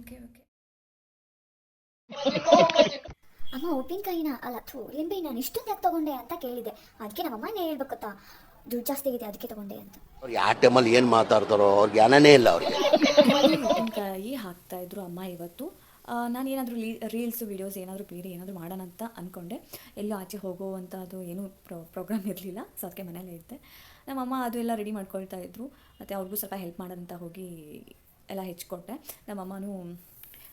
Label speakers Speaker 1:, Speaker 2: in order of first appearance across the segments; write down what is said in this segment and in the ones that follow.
Speaker 1: Okay okay.
Speaker 2: ಅಮ್ಮ ಉಪ್ಪಿನಕಾಯಿನ ಅಲ್ಲ ಲಿಂಬೆ ನಾನು ಇಷ್ಟೊಂದು ಯಾಕೆ ತಗೊಂಡೆ ಅಂತ ಕೇಳಿದೆ. ಅದಕ್ಕೆ ನಮ್ಮಮ್ಮನೇ ಹೇಳ್ಬೇಕತ್ತಾ, ದುಡ್ಡು ಜಾಸ್ತಿ ಆಗಿದೆ ಅದಕ್ಕೆ ತಗೊಂಡೆ ಅಂತ.
Speaker 3: ಅವ್ರು ಯಾವ ಟೈಮಲ್ಲಿ ಏನು ಮಾತಾಡ್ತಾರೋ ಅವ್ರಿಗೆ ಜ್ಞಾನನೇ ಇಲ್ಲ ಅವ್ರಿಗೆ.
Speaker 1: ಉಪ್ಪಿನಕಾಯಿ ಹಾಕ್ತಾಯಿದ್ರು ಅಮ್ಮ ಇವತ್ತು. ನಾನೇನಾದರೂ ರೀಲ್ಸು ವೀಡಿಯೋಸ್ ಏನಾದರೂ ಬೇರೆ ಏನಾದರೂ ಮಾಡೋಣ ಅಂತ ಅಂದ್ಕೊಂಡೆ. ಎಲ್ಲೂ ಆಚೆ ಹೋಗುವಂಥದ್ದು ಏನೂ ಪ್ರೋಗ್ರಾಮ್ ಇರಲಿಲ್ಲ, ಸೊ ಅದಕ್ಕೆ ಮನೇಲೇ ಇದ್ದೆ. ನಮ್ಮಮ್ಮ ಅದು ಎಲ್ಲ ರೆಡಿ ಮಾಡ್ಕೊಳ್ತಾ ಇದ್ರು, ಮತ್ತು ಅವ್ರಿಗೂ ಸ್ವಲ್ಪ ಹೆಲ್ಪ್ ಮಾಡೋಂತ ಹೋಗಿ ಎಲ್ಲ ಹೆಚ್ಕೊಟ್ಟೆ. ನಮ್ಮಮ್ಮನೂ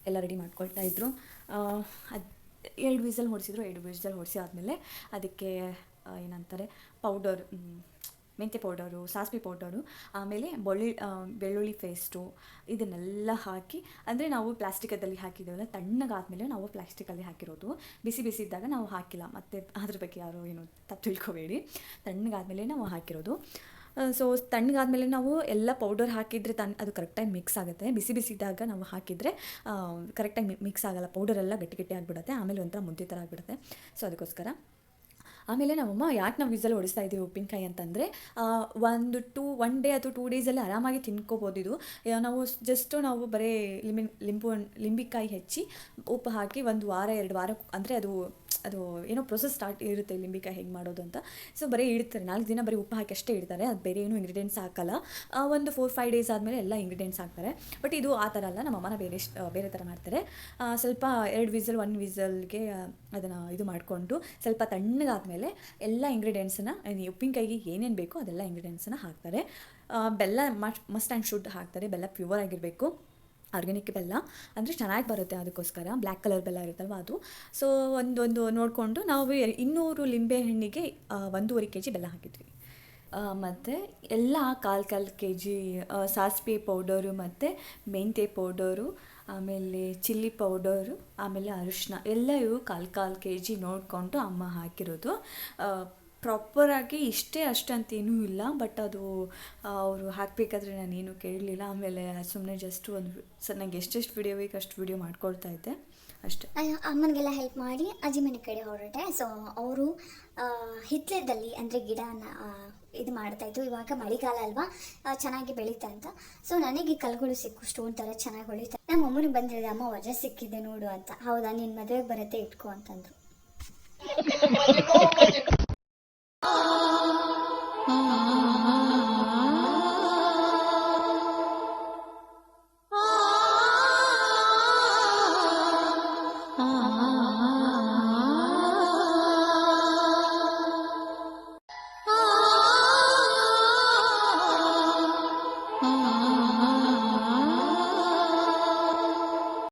Speaker 1: ಎಲ್ಲ ರೆಡಿ ಮಾಡ್ಕೊಳ್ತಾ ಇದ್ರು. ಅದು 2 ವಿಸಲ್ ಹೊಡಿಸಿದ್ರು. 2 ವಿಸಲ್ ಹೊಡಿಸಿ ಆದಮೇಲೆ ಅದಕ್ಕೆ ಏನಂತಾರೆ ಪೌಡರ್, ಮೆಂತ್ಯ ಪೌಡರು, ಸಾಸಿವೆ ಪೌಡರು, ಆಮೇಲೆ ಬೆಳ್ಳುಳ್ಳಿ ಪೇಸ್ಟು ಇದನ್ನೆಲ್ಲ ಹಾಕಿ, ಅಂದರೆ ನಾವು ಪ್ಲಾಸ್ಟಿಕದಲ್ಲಿ ಹಾಕಿದ್ದೇವಲ್ಲ, ತಣ್ಣಗಾದ್ಮೇಲೆ ನಾವು ಪ್ಲಾಸ್ಟಿಕಲ್ಲಿ ಹಾಕಿರೋದು. ಬಿಸಿ ಬಿಸಿ ಇದ್ದಾಗ ನಾವು ಹಾಕಿಲ್ಲ, ಮತ್ತು ಅದ್ರ ಬಗ್ಗೆ ಯಾರು ಏನು ತಪ್ಪು ತಿಳ್ಕೊಬೇಡಿ. ತಣ್ಣಗಾದ್ಮೇಲೆ ನಾವು ಹಾಕಿರೋದು. ಸೊ ತಣ್ಣಗಾದ್ಮೇಲೆ ನಾವು ಎಲ್ಲ ಪೌಡರ್ ಹಾಕಿದರೆ ಅದು ಕರೆಕ್ಟಾಗಿ ಮಿಕ್ಸ್ ಆಗುತ್ತೆ. ಬಿಸಿ ಬಿಸಿ ಇದ್ದಾಗ ನಾವು ಹಾಕಿದರೆ ಕರೆಕ್ಟಾಗಿ ಮಿಕ್ಸ್ ಆಗೋಲ್ಲ, ಪೌಡರೆಲ್ಲ ಗಟ್ಟಿ ಗಟ್ಟಿ ಆಗಿಬಿಡುತ್ತೆ, ಆಮೇಲೆ ಒಂಥರ ಮುದ್ದೆ ಥರ ಆಗಿಬಿಡುತ್ತೆ. ಸೊ ಅದಕ್ಕೋಸ್ಕರ ಆಮೇಲೆ ನಮ್ಮಮ್ಮ ಯಾಕೆ ನಾವು ವಿಸಲ್ ಹೊಡಿಸ್ತಾ ಇದ್ದೀವಿ ಉಪ್ಪಿನಕಾಯಿ ಅಂತಂದರೆ, 1 ಡೇ ಅಥವಾ 2 ಡೇಸಲ್ಲಿ ಆರಾಮಾಗಿ ತಿನ್ಕೋಬೋದು. ಇದು ನಾವು ಬರೀ ಲಿಂಬೆಕಾಯಿ ಹೆಚ್ಚಿ ಉಪ್ಪು ಹಾಕಿ 1 ವಾರ 2 ವಾರ, ಅಂದರೆ ಅದು ಏನೋ ಪ್ರೊಸೆಸ್ ಸ್ಟಾರ್ಟ್ ಇರುತ್ತೆ ಲಿಂಬೆಕಾಯಿ ಹೇಗೆ ಮಾಡೋದು ಅಂತ. ಸೊ ಬರೀ ಇಡ್ತಾರೆ, 4 ದಿನ ಬರೀ ಉಪ್ಪು ಹಾಕಿ ಅಷ್ಟೇ ಇಡ್ತಾರೆ, ಅದು ಬೇರೆ ಏನೂ ಇಂಗ್ರೀಡಿಯೆಂಟ್ಸ್ ಹಾಕಲ್ಲ. ಒಂದು 4-5 ಡೇಸ್ ಆದಮೇಲೆ ಎಲ್ಲ ಇಂಗ್ರೀಡಿಯೆಂಟ್ಸ್ ಹಾಕ್ತಾರೆ. ಬಟ್ ಇದು ಆ ಥರ ಅಲ್ಲ, ನಮ್ಮ ಅಮ್ಮನ ಬೇರೆ ಥರ ಮಾಡ್ತಾರೆ. ಸ್ವಲ್ಪ 2 ವಿಸಲ್ 1 ವಿಸಲ್ಗೆ ಅದನ್ನು ಇದು ಮಾಡಿಕೊಂಡು ಸ್ವಲ್ಪ ತಣ್ಣಗಾದ್ಮೇಲೆ ಎಲ್ಲ ಇಂಗ್ರೀಡಿಯೆಂಟ್ಸನ್ನು, ಉಪ್ಪಿನಕಾಯಿಗೆ ಏನೇನು ಬೇಕೋ ಅದೆಲ್ಲ ಇಂಗ್ರೀಡಿಯೆಂಟ್ಸನ್ನು ಹಾಕ್ತಾರೆ. ಬೆಲ್ಲ ಮಸ್ಟ್ ಆ್ಯಂಡ್ ಶುಡ್ ಹಾಕ್ತಾರೆ. ಬೆಲ್ಲ ಪ್ಯೂರ್ ಆಗಿರಬೇಕು, ಆರ್ಗ್ಯಾನಿಕ್ ಬೆಲ್ಲ ಅಂದರೆ ಚೆನ್ನಾಗಿ ಬರುತ್ತೆ. ಅದಕ್ಕೋಸ್ಕರ ಬ್ಲ್ಯಾಕ್ ಕಲರ್ ಬೆಲ್ಲ ಇರುತ್ತಲ್ವ ಅದು. ಸೊ ಒಂದು ನೋಡಿಕೊಂಡು ನಾವು 200 ಲಿಂಬೆ ಹಣ್ಣಿಗೆ 1.5 kg ಬೆಲ್ಲ ಹಾಕಿದ್ವಿ. ಮತ್ತು ಎಲ್ಲ ಕಾಲು kg ಸಾಸಿವೆ ಪೌಡರು, ಮತ್ತು ಮೆಂತ್ಯ ಪೌಡರು, ಆಮೇಲೆ ಚಿಲ್ಲಿ ಪೌಡರು, ಆಮೇಲೆ ಅರಿಶಿನ ಎಲ್ಲ ಇವು ಕಾಲು kg ನೋಡಿಕೊಂಡು ಅಮ್ಮ ಹಾಕಿರೋದು. ಪ್ರಾಪರಾಗಿ ಇಷ್ಟೇ ಅಷ್ಟಂತೇನೂ ಇಲ್ಲ, ಬಟ್ ಅದು ಅವರು ಹಾಕಬೇಕಾದ್ರೆ ನಾನೇನು ಕೇಳಲಿಲ್ಲ. ಆಮೇಲೆ ಸುಮ್ಮನೆ ಜಸ್ಟ್ ನನಗೆ ಎಷ್ಟೆಷ್ಟು ವಿಡಿಯೋ ಬೇಕು ಅಷ್ಟು ವಿಡಿಯೋ ಮಾಡ್ಕೊಳ್ತಾ ಇದ್ದೆ ಅಷ್ಟೇ.
Speaker 2: ಅಮ್ಮನಿಗೆಲ್ಲ ಹೆಲ್ಪ್ ಮಾಡಿ ಅಜ್ಜಿ ಮನೆ ಕಡೆ ಹೊರಟೆ. ಸೊ ಅವರು ಹಿತ್ತಲದಲ್ಲಿ ಅಂದರೆ ಗಿಡನ ಇದು ಮಾಡ್ತಾಯಿದ್ರು. ಇವಾಗ ಮಳೆಗಾಲ ಅಲ್ವಾ, ಚೆನ್ನಾಗಿ ಬೆಳೀತಾ ಅಂತ. ಸೊ ನನಗೆ ಕಲ್ಗಳು ಸಿಕ್ಕು, ಸ್ಟೋನ್ ಥರ ಚೆನ್ನಾಗಿ ಹೊಳಿತಾ. ನಮ್ಮ ಅಮ್ಮನಿಗೆ ಬಂದಿದೆ, ಅಮ್ಮ ವಜೆ ಸಿಕ್ಕಿದೆ ನೋಡು ಅಂತ. ಹೌದಾ, ನಿನ್ನ ಮದುವೆಗೆ ಬರುತ್ತೆ ಇಟ್ಕೋ ಅಂತಂದರು.